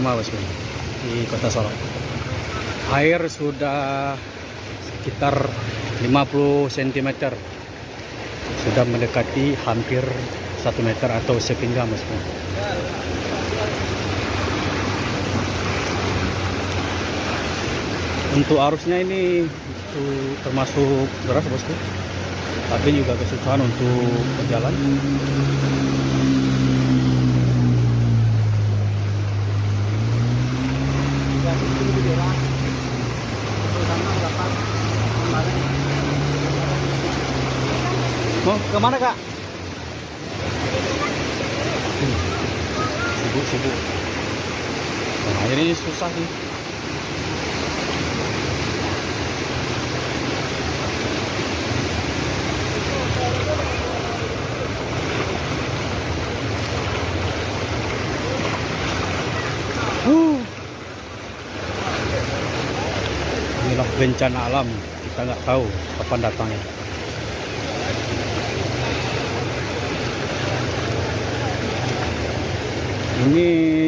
Bosku, di Kota Sorong. Air sudah sekitar 50 cm. Sudah mendekati hampir 1 meter atau sepinggang, Bosku. Untuk arusnya ini termasuk deras, Bosku. Tapi juga kesusahan untuk berjalan. Mau kemana, Kak? Sibuk. Nah, ini susah sih. Inilah bencana alam, kita nggak tahu kapan datangnya. Ini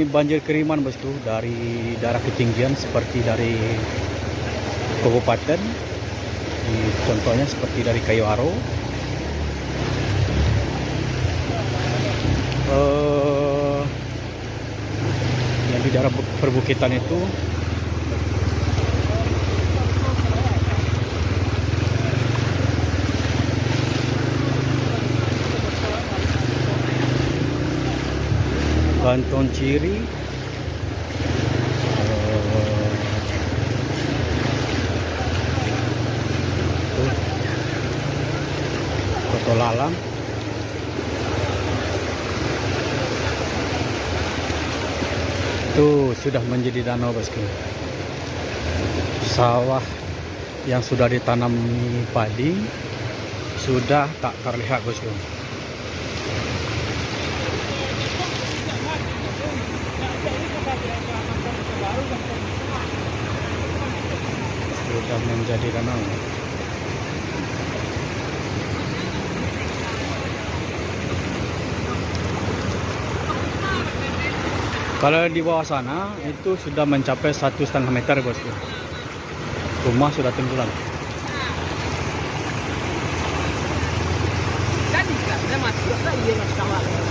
banjir kiriman, Bosku, dari daerah ketinggian seperti dari kabupaten, contohnya seperti dari Kayu Aro, yang di daerah perbukitan itu. Banton Ciri, Kota Lalang, itu sudah menjadi danau, Bosku. Sawah yang sudah ditanami padi sudah tak terlihat, Bosku. Sudah menjadi danau. Kalau di bawah sana itu sudah mencapai 1,5 meter, Bosku. Rumah sudah tenggelam. Kan bisa, masuk lah, iya,